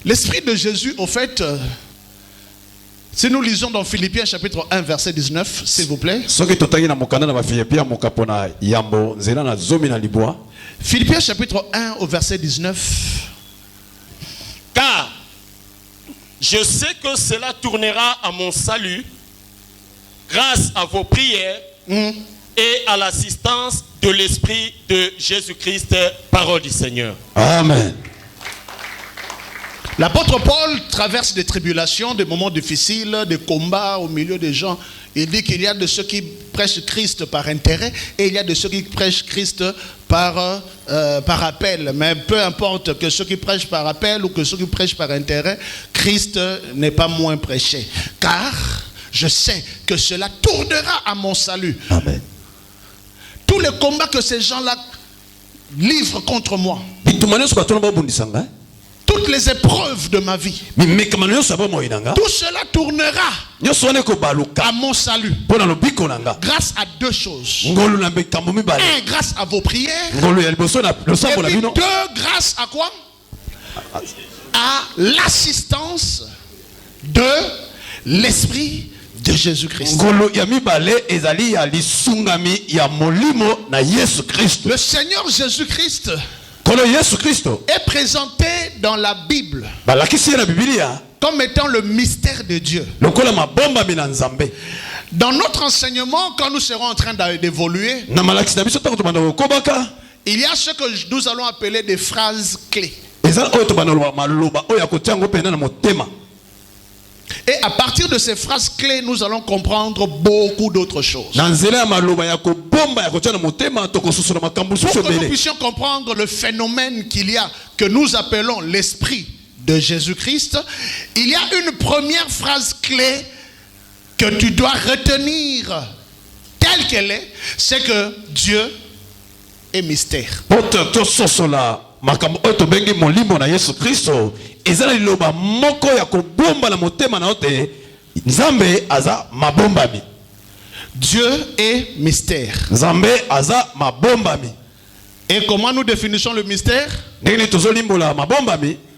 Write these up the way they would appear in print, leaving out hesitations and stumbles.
L'esprit de Jésus, au fait, si nous lisons dans Philippiens chapitre 1, verset 19, s'il vous plaît. Philippiens chapitre 1 au verset 19. Car je sais que cela tournera à mon salut grâce à vos prières et à l'assistance de l'Esprit de Jésus-Christ, parole du Seigneur. Amen. L'apôtre Paul traverse des tribulations, des moments difficiles, des combats au milieu des gens. Il dit qu'il y a de ceux qui prêchent Christ par intérêt et il y a de ceux qui prêchent Christ par appel. Mais peu importe que ceux qui prêchent par appel ou que ceux qui prêchent par intérêt, Christ n'est pas moins prêché. Car je sais que cela tournera à mon salut. Amen. Tous les combats que ces gens-là livrent contre moi, toutes les épreuves de ma vie, tout cela tournera à mon salut grâce à deux choses. Un, grâce à vos prières. Et puis deux, grâce à quoi? À l'assistance de l'Esprit de Jésus-Christ. Le Seigneur Jésus-Christ est présenté dans la Bible comme étant le mystère de Dieu. Dans notre enseignement, quand nous serons en train d'évoluer, il y a ce que nous allons appeler des phrases clés. Et à partir de ces phrases clés, nous allons comprendre beaucoup d'autres choses. Pour que nous puissions comprendre le phénomène qu'il y a, que nous appelons l'Esprit de Jésus-Christ, il y a une première phrase clé que tu dois retenir telle qu'elle est, c'est que Dieu est mystère. Dieu est mystère. Et comment nous définissons le mystère?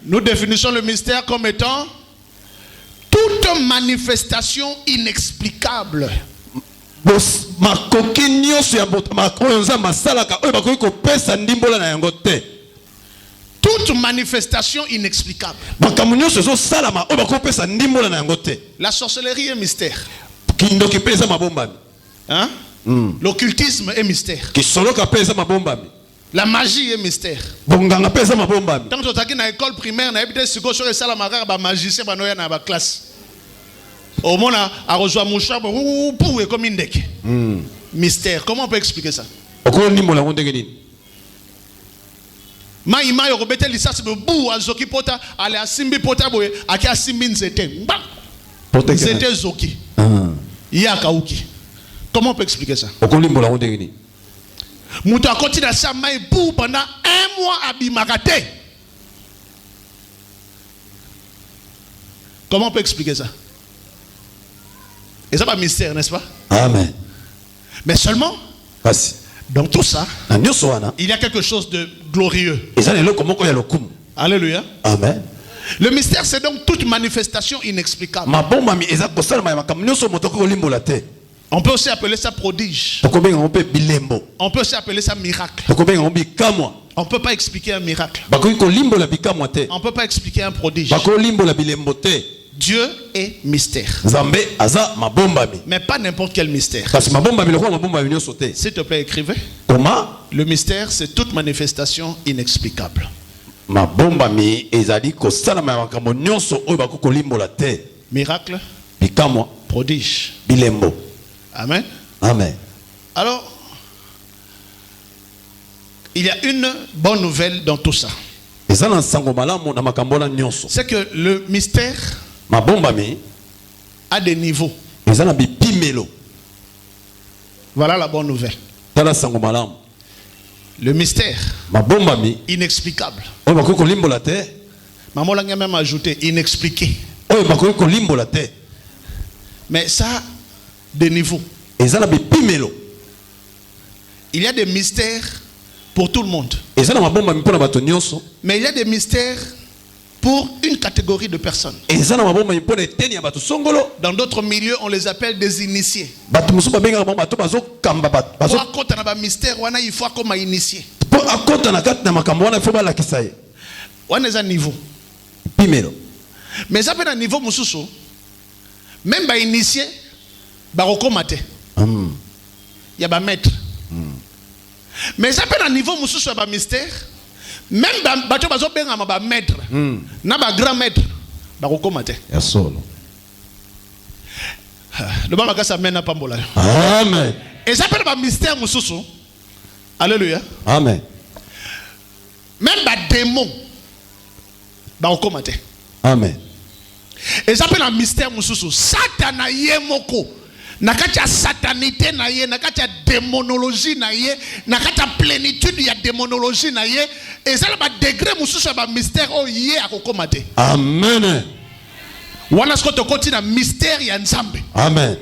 Nous définissons le mystère comme étant toute manifestation inexplicable. Toute manifestation inexplicable. La sorcellerie est mystère. Hein? L'occultisme est mystère. La magie est mystère. Tant que tu es à l'école primaire, tu as magicien dans la classe. Au moins, à rejoindre mon chat, comme une deck. Mystère. Comment on peut expliquer ça? Maïma yorobete lisasi bebu azoki pota ale asimbi pota boye aki asimbi nzete nzete zoki yaka uki. Comment on peut expliquer ça? Muta koti na sa mai bu pendant 1 mois abimakate. Comment on peut expliquer ça? Et ça pas mystère, n'est-ce pas? Amen. Mais seulement dans tout ça, il y a quelque chose de glorieux. Alléluia. Amen. Le mystère, c'est donc toute manifestation inexplicable. On peut aussi appeler ça prodige. On peut aussi appeler ça miracle. On ne peut pas expliquer un miracle. On ne peut pas expliquer un prodige. Dieu est mystère. Mais pas n'importe quel mystère. S'il te plaît, écrivez. Le mystère, c'est toute manifestation inexplicable. Miracle. Prodige. Amen. Amen. Alors, il y a une bonne nouvelle dans tout ça. C'est que le mystère a des niveaux. Voilà la bonne nouvelle. Le mystère inexplicable. Maman l'a même ajouté inexpliqué. Mais ça a des niveaux. Il y a des mystères pour tout le monde. Mais il y a des mystères pour une catégorie de personnes. Dans d'autres milieux, on les appelle des initiés. Pour un mystère, il faut comme initié. On est à niveau. Mais ça peut être un niveau mususu. Même les initiés, il y a un maître. Mais ça peut être un niveau mususu, un mystère. Même bato bazo benga ba maître na ba grand maître ba kokomate ya solo le baba kasa mena pambola amen et ça peut être mystère mususu alléluia amen même ba démon ba kokomate amen et ça peut être un mystère mususu satana yemoko nakati satanité na ye nakati démonologie na ye nakati plénitude ya démonologie na ye et ça ba degré mususu ba mystère o ye akokomate amen wana sko to continue mystère ya nzambe amen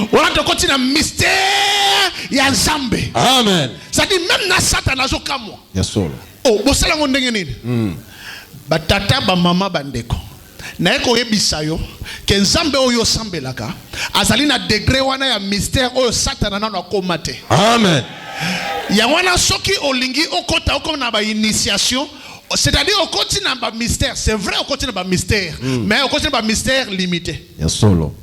wana to continue mystère ya nzambe amen ça dit même na satana zo kamwa ya solo oh bosala ngo ndenge nini ba tata ba mama bandeko na eko yebisa yo ke nzambe oyo sambelaka azali na degré wana ya mystère oyo satana na akomate amen ya wana soki olingi okota oko na ba initiation c'est-à-dire au continue na ba mystère c'est vrai au continue na ba mystère mais au continue na ba mystère limité ya solo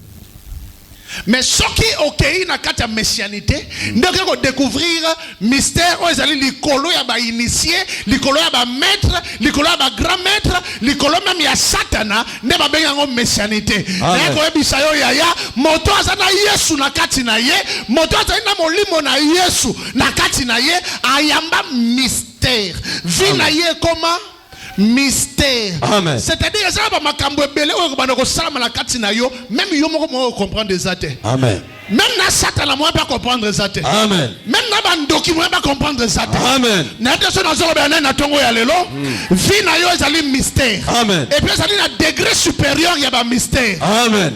mais ce qui est na kata messianité ndeko ko découvrir mystère o ezali likolo ya ba initié likolo ya ba maître likolo ya ba grand maître likolo même ya satana ne ba benga ngo messianité ndeko ebisa yo yaya moto azana Yesu na kati na ye moto azali na molimo na Yesu na kati na ye ayamba mystère vi na ye comment mystère. C'est-à-dire que ça va makambo belé ou banoko salama la katina yo même yo moko comprendre des athées. Amen. Même na satana moi pas comprendre des athées. Amen. Même na bandoki moi pas comprendre des athées. Amen. Na teso na zo bana na tongo ya lelo vi na yo ezali mystère. Amen. Et puis ça dit na degré supérieur il y a ba mystère. Amen.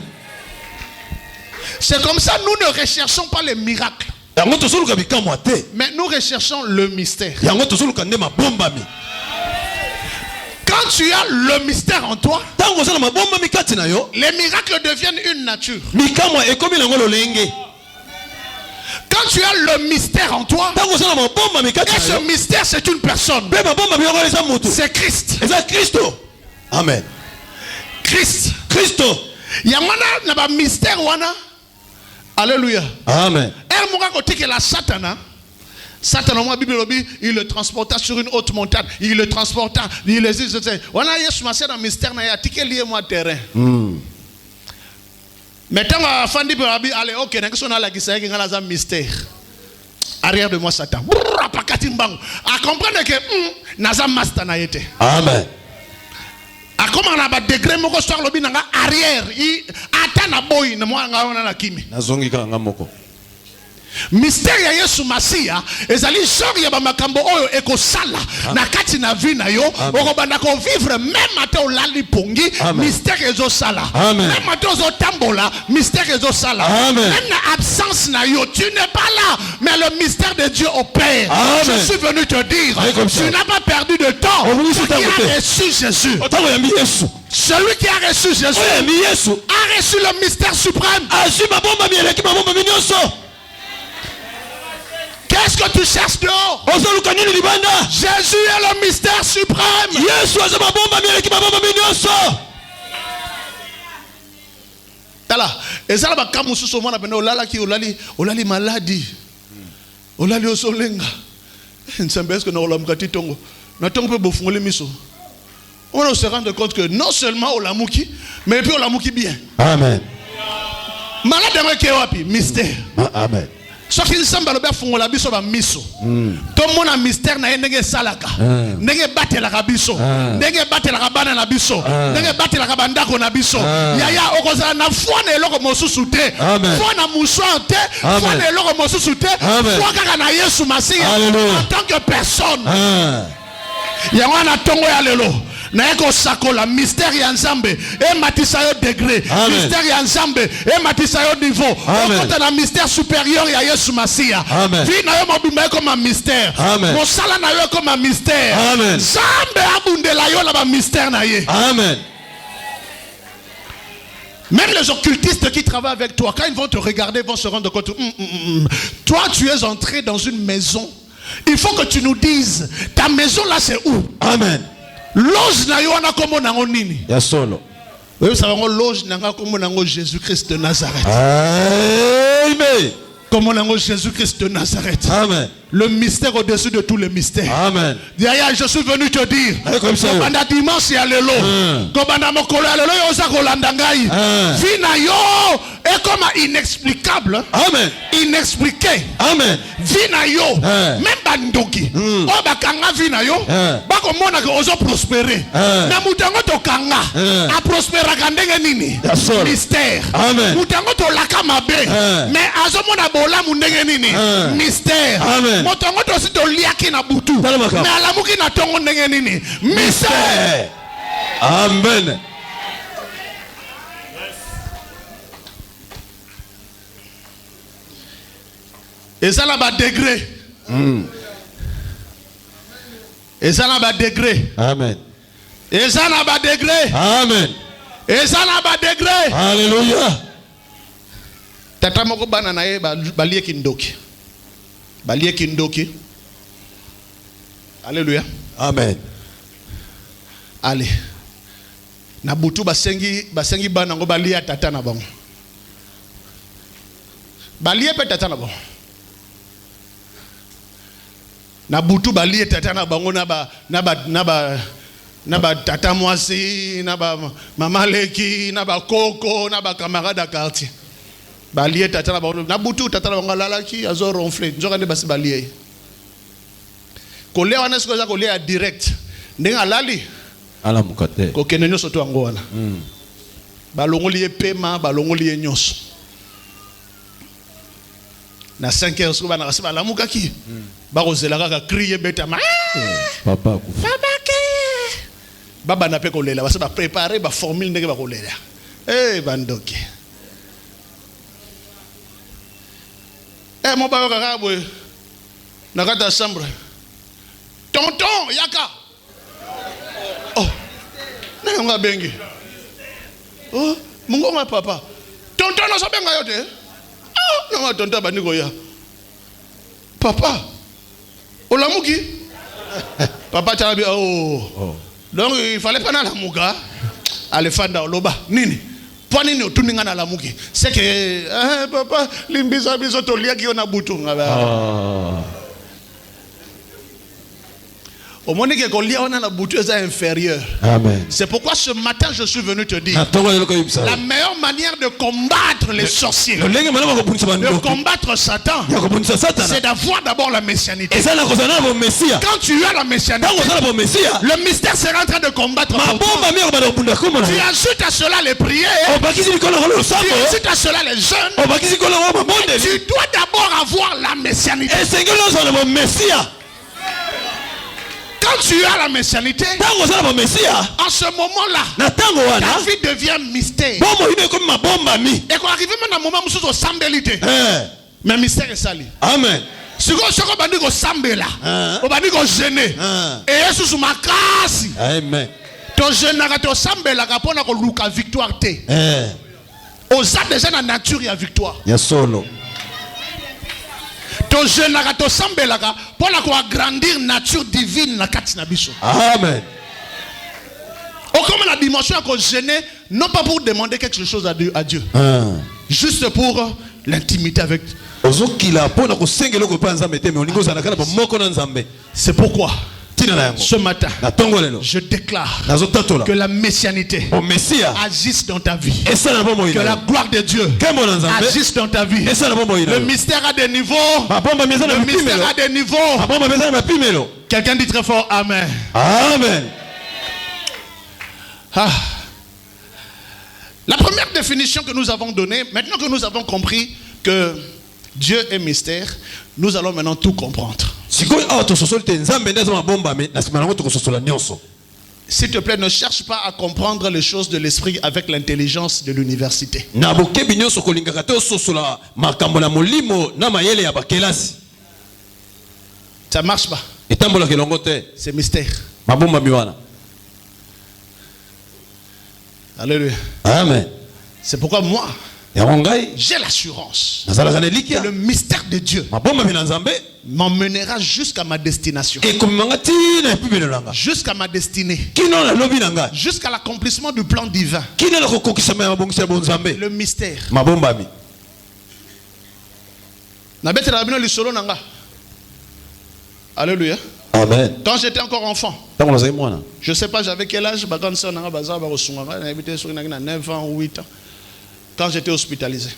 C'est comme ça nous ne recherchons pas les miracles. Mais nous recherchons le mystère. Quand tu as le mystère en toi, les miracles deviennent une nature. Quand tu as le mystère en toi, et ce mystère c'est une personne, c'est Christ. Amen. Christ. Il y a un mystère. Alléluia. Amen. La satana. Satan, moi, Bible, il le transporta sur une haute montagne. Il le transporta. Il le dit, on a Yesu Masé dans le mystère, il a tiqué lié moi terrain. Maintenant, à fin de allez, ok, on a la guise, il y a un mystère. Arrière de moi, Satan. À comprendre que Nazam Masta n'a été. Amen. A comment on a un degré, mon histoire, le bin arrière. Il attend à boy, moi, on a la kimi. Nazongi Kangamoko. Mystère ya Yesu Masia ezali genre ya ba makambo oyo ekosala na kati na vie na yo okobanda ko vivre même ate olali pongi mystère ezo sala même ate ozo tambola mystère ezo sala même na absence na yo tu n'es pas là mais le mystère de Dieu opère. Je suis venu te dire tu n'as pas perdu de temps. Tu as reçu Jésus. Celui qui a reçu Jésus a reçu le mystère suprême. Qu'est-ce que tu cherches dehors? Jésus est le mystère suprême. Tala, et ça va comme sous moi na olala ki olali maladie. Olali osolenga. Nsembeske na olamukati tongo. Na tongo pe bofungole miso. On se rend compte que non seulement olamuki, mais puis olamuki bien. Amen. Malade qui est wapi? Mystère. Amen. Ce qui nous semble bien fond la biso ba miso. Tout le monde a mystère na ndenge salaka. Ndenge batela ka biso. Ndenge batela ka bana na biso. Ndenge batela ka bandako na biso. Yaya okozala na foi na eloko mosusu te. Foi na mouchoir te. Foi na eloko mosusu te. Foi kaka na Yesu Masia en tant que personne. Yango na tongo ya lelo. Naeko sakola mystère ya nzambe et matisayo degré. Mystère ya nzambe et matisayo niveau. Quand on a mystère supérieur ya Yesu Masia. Vie na yo mobimba comme un mystère. Mosala na yo comme un mystère. Nzambe abundela yo la ba mystère na ye. Amen. Même les occultistes qui travaillent avec toi, quand ils vont te regarder, ils vont se rendre compte. Toi, tu es entré dans une maison. Il faut que tu nous dises, ta maison là c'est où? Amen. Loge na yo ana komo nango nini? Ya solo. Oui, ça va ngo loge nanga komo nango Jésus-Christ de Nazareth. Amen. Comme on Jésus-Christ de Nazareth. Amen. Le mystère au-dessus de tous les mystères. Amen. D'ailleurs, je suis venu te dire. Comme ça. Kobanda dimanche ya lelo. Kobanda mokolo ya lelo yo za kolanda ngai. Vina yo est comme inexplicable. Amen. Inexpliqué. Amen. Vina yo. Même bandoki. O bakanga vina yo. Bako mona ke ozo prospérer. Na mutango to kanga. A prospérer kandenge nini? Mystère. Amen. Mutango to laka mabe. Mais azo mona bola mundenge nini? Mystère. Amen. Motongo to si to liaki na butu. Mais alamuki na tongo ndenge nini? Mystère. Amen. Et ça là bas degré. Et ça là bas degré. Amen. Et ça là bas degré. Amen. Et ça là bas degré. Alléluia. Tata moko bana na ye balie kindoki. Balie kindoki. Alléluia. Amen. Allez. Na butu basengi bana ngo balie tata na bango. Balie pe tata na bango. Na butu balie tata na bango na ba tata mwasi, na ba mama leki, na ba koko, na ba camarade à quartier. Balie tata na bango na butu tata na bango lalaki azo ronfler. Nzoka ne basi balie. Kolé wana sikoza kolé a direct. Ndenga lali. Ala mukate. Ko kenenyo soto ango wana. Balongoli e pema, balongoli e nyos. Na 5 heures siko bana kasiba lamuka ki. Ba kozela ka crier beta ma. Papa. Papa ke. Baba na pe kolela, ba se ba préparer ba formule ndenge ba kolela. Eh bandoki. Mon papa kaka boy. Na kata chambre. Tonton yaka. Oh. Nanga bengi. Oh, mungonga papa. Tonton no sabenga yote. Oh, nanga tonton baniko ya. Papa. Olamuki. Papa tarabi oh. Donc il fallait pas na lamuka. Alefanda oloba. Nini? Pwani ni otuninga na lamuki. C'est que papa limbiza biso tolia ki ona butu ngaba. Au moment que Goliath on a la bouture est inférieure. Amen. C'est pourquoi ce matin je suis venu te dire la meilleure manière de combattre les sorciers, de combattre Satan, c'est d'avoir d'abord la messianité. Quand tu as la messianité, le mystère sera en train de combattre. Tu ajoutes à cela les prières, tu ajoutes à cela les jeûnes. Tu dois d'abord avoir la messianité. Quand tu as la messianité, en ce moment-là, ta vie devient mystère. Et quand arrive même à un moment où tu es sambélité, mais mystère est sali. Amen. Si tu es sambéla, tu es gêné. Et tu es makasi. Amen. Tu es gêné, tu es sambéla, tu es la victoire. Aux âmes déjà dans la nature, il y a victoire. Il y a solo. To jeunaka to sambelaka pour agrandir nature divine na kati na biso. Amen. Comme la dimension qu'on gêne, non pas pour demander quelque chose à Dieu, juste pour l'intimité avec. C'est pourquoi ce matin, je déclare que la messianité agisse dans ta vie. Que la gloire de Dieu agisse dans ta vie. Le mystère a des niveaux. Le mystère a des niveaux. Quelqu'un dit très fort Amen. Amen. La première définition que nous avons donnée, maintenant que nous avons compris que Dieu est mystère, nous allons maintenant tout comprendre. S'il te plaît, ne cherche pas à comprendre les choses de l'esprit avec l'intelligence de l'université. Ça ne marche pas. C'est mystère. Alléluia. Amen. C'est pourquoi moi, j'ai l'assurance que le mystère de Dieu m'emmènera jusqu'à ma destination. Jusqu'à ma destinée. Jusqu'à l'accomplissement du plan divin. Le mystère. Alléluia. Amen. Quand j'étais encore enfant, je ne sais pas j'avais quel âge, 9 ans ou 8 ans, quand j'étais hospitalisé.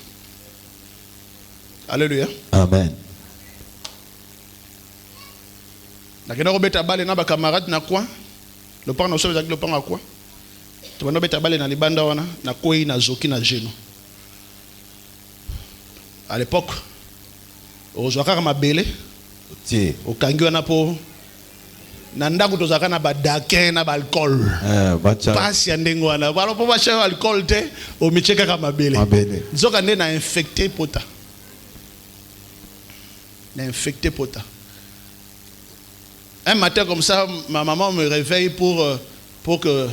Alléluia. Amen. À l'époque, au Joakar Mabele, au Kanguana po. Nandaku tozaka na badake na alcool. Pas ya ndengo wana. Balo po ba cher alcool te o micheka ka mabele. Nzoka nde na infecté pota. Na infecté pota. Un matin comme ça, ma maman me réveille pour que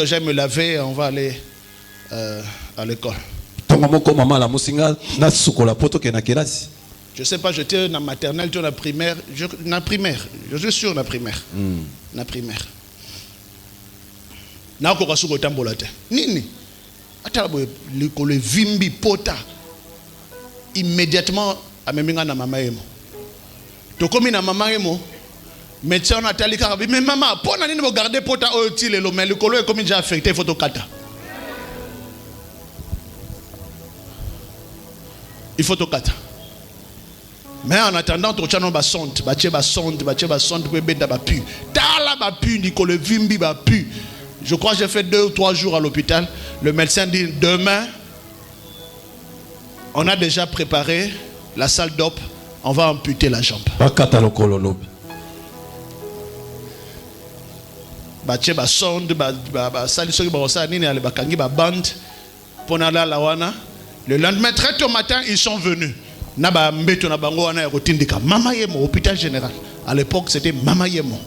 j'aille me laver, on va aller à l'école. Je ne sais pas, j'étais dans la maternelle, dans la primaire. Je suis sûr dans la primaire. Na primaire. Na ko kasu ko tambola te. Nini? Ata bo le vimbi pota. Immédiatement ameminga na mama yemo. To komi na mama yemo. Médecin na talika bi mais maman, pona nini bo garder pota o ti le mais le kolo e komi déjà affecté photo kata. Il faut to kata. Mais en attendant, tu as une sonde, je crois que j'ai fait 2 ou 3 jours à l'hôpital. Le médecin dit, demain, on a déjà préparé la salle d'op, on va amputer la jambe. Le lendemain, très tôt au matin, ils sont venus. Naba mbeto na bango wana ya kotindika mama yemo hôpital général. À l'époque c'était mama yemo.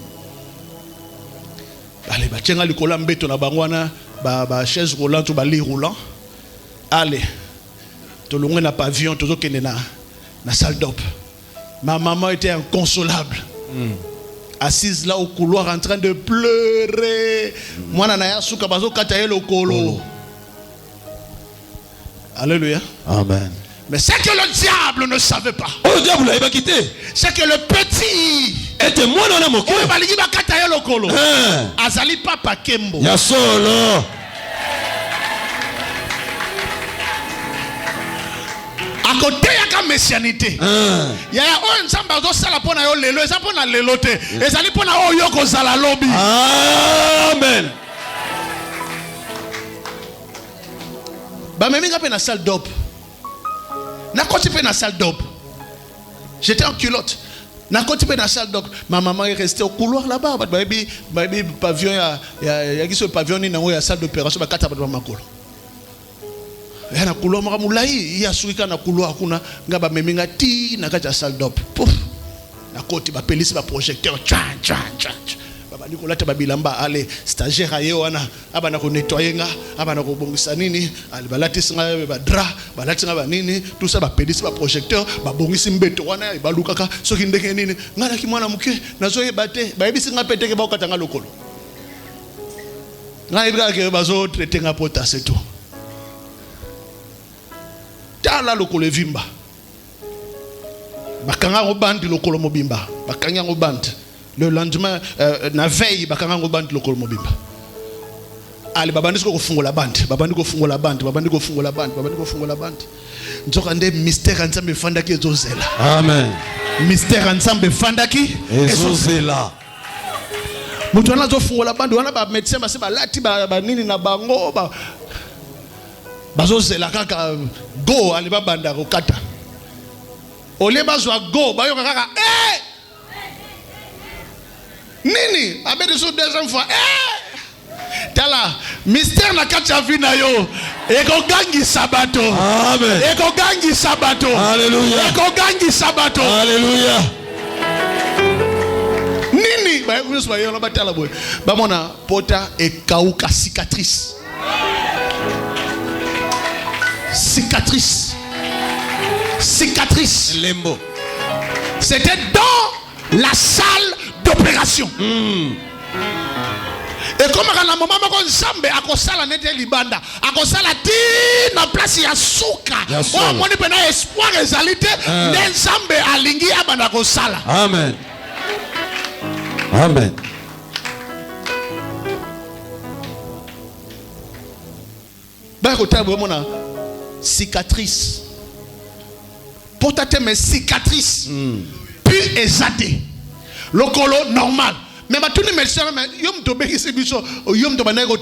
Allez ba tchenga likola mbeto na bango wana ba chaise roulante ou ba lit roulant. Allez. To longwe na pavillon tozo kende na salle d'op. Ma maman était inconsolable. Assise là au couloir en train de pleurer. Mwana na ya suka bazo kata ye lokolo. Alléluia. Amen. Mais c'est que le diable ne savait pas. Oh, le diable l'avait quitté. C'est que le petit était moi dans la moquette. Oh, baligi ba kata yo lokolo. Azali papa Kembo. Ya solo. À côté ya ka messianité. Ya o nzamba zo sala pona yo lelo, eza pona lelo te. Ezali pona o yo ko zala lobi. Amen. Ba memi ka pe na salle d'op. Na continué dans la salle d'op. J'étais en culotte. Na continué dans la salle d'op. Ma maman est restée au couloir là-bas. Baby pavillon ya qui ce pavillon ni na ya salle d'opération ba kata ba makolo. Ya na couloir mara mulai ya suika na couloir kuna ngaba meminga ti na kata salle d'op. Pouf. Na côté ba pelisi ba projecteur tchan. Baba Nicolas babilamba ale stagiaire aye wana abana ko nettoyer nga abana ko bongisa nini ali balati singa ba dra balati nga ba nini tout ça ba pelisi ba projecteur ba bongisi mbeto wana ba lukaka soki ndeke nini ngala ki mwana muke nazo yebate ba yebisi nga peteke ba okatanga lokolo nga ibra ke bazo traiter nga pota c'est tout tala lokolo vimba bakanga ko bandi lokolo mobimba bakanga ko bandi. Le lendemain, na veille, bakanga ngo bande lokolo mobimba. Ali babandi ko fungola bande, babandi ko fungola bande. Nzoka nde mystère ensemble fandaki ezozela. Amen. Mystère ensemble fandaki ezozela. Mutu wana zo fungola bande wana ba médecin ba se ba lati ba nini na bango ba bazozela kaka go ali ba banda ko kata. Ole bazwa go ba yo kaka Nini? Abedi sur deuxième fois. Tala, mystère na kacha vina yo. Eko gangi sabato. Amen. Eko gangi sabato. Alléluia. Eko gangi sabato. Alléluia. Nini? Ba vous soyez on ba tala boy. Ba mona pota e kauka cicatrice. Cicatrice. Cicatrice. Lembo. C'était dans la salle d'opération. Et comme à un moment où Nzambe a kosala nete libanda, a kosala ti na place ya suka. Oh moni pena espoir ezalité, Nzambe alingi abanda kosala. Amen. Amen. Ba ko tabo mona cicatrice. Portate mes cicatrices. Puis exaté. Lokolo normal. Mais tout le monde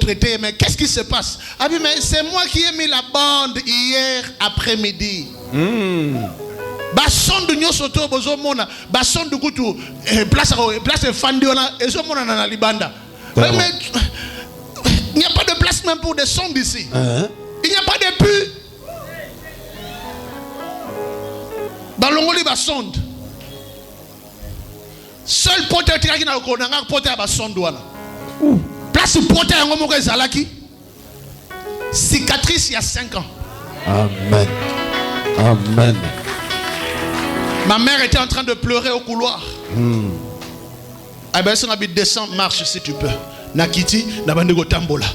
traité, mais qu'est-ce qui se passe? Ah mais c'est moi qui ai mis la bande hier après-midi. Basson de nyo soto bozo mona, basson de kutu place fandiona et zo mona na libanda. Mais il n'y a pas de place même pour des sondes ici. Il n'y a pas de pu. Balongoli basonde. Seul pote qui na ko na pote ba sonde wana. Place pote yango moko ezalaki. Cicatrice il y a 5 ans. Amen. Amen. Ma mère était en train de pleurer au couloir. Ah ben ça habite descend marche si tu peux. Nakiti na bandego tambola.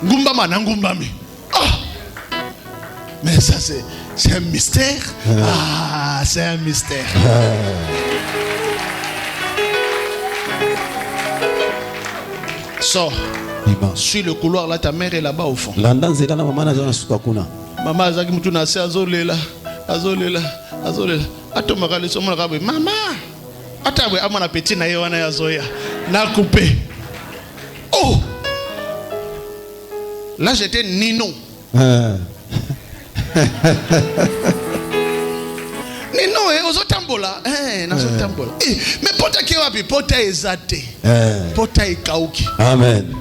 Ngumbama na ngumbami. Mais ça c'est un mystère. Ah, c'est un mystère. Sors. Suis le couloir là, ta mère est là-bas au fond. Maman Zaki Mutuna c'est azolela. Azolela. Atomaka le somo rabe. Maman. Atawe amana petit na yewana ya zoya. Na coupé. Oh. Là j'étais Nino. Nino ozotambola nazotambola mais pota ki wapi pota ezate pota ekauki. Amen.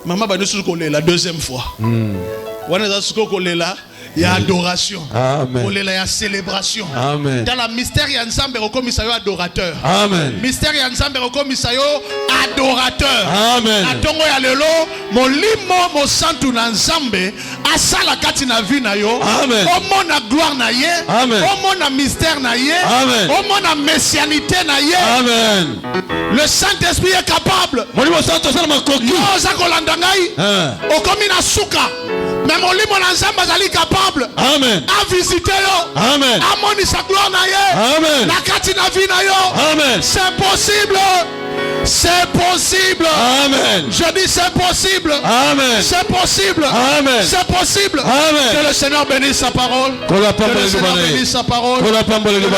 Maman ba nusu kolela deuxième fois. Wana za suko kolela ya adoration. Amen. Kolela ya célébration. Amen. Dans la mystère ya Nzambe rekomisa yo adorateur. Amen. Mystère ya Nzambe rekomisa yo adorateur. Amen. Atongo ya lelo molimo mo santu na Nzambe asala kati na vie na yo. Amen. Omona gloire na ye. Amen. Omona mystère na ye. Amen. Omona messianité na ye. Amen. Le Saint-Esprit est capable. Molimo santo sana makoki. Yo za kolanda ngai. Okomi na suka. Mais molimo na Nzambe azali capable. Amen. A visiter yo. Amen. Amoni sa gloire na ye. Amen. Na kati na vie na yo. Amen. C'est possible. C'est possible. Amen. Je dis c'est possible. Amen. C'est possible. Amen. C'est possible. Amen. Que le Seigneur bénisse sa parole. Que le Seigneur bénisse sa parole. Que le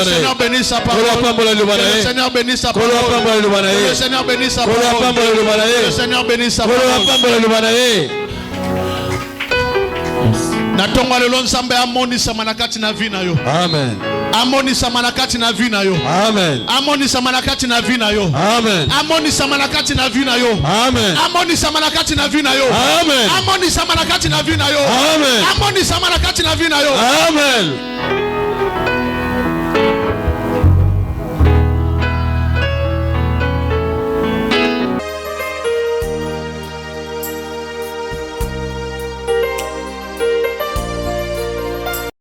Seigneur bénisse sa parole. Que le Seigneur bénisse sa parole. Que le Seigneur bénisse sa parole. Que le Seigneur bénisse sa parole. Natonga lelo Nzambe amonisa manakati na vie na yo. Amen. Amonisa manakati na vie na yo. Amen. Amonisa manakati na vie na yo. Amen. Amonisa manakati na vie na yo. Amen. Amonisa manakati na vie na yo. Amen. Amonisa manakati na vie na yo. Amen. Amonisa manakati na vie na yo. Amen.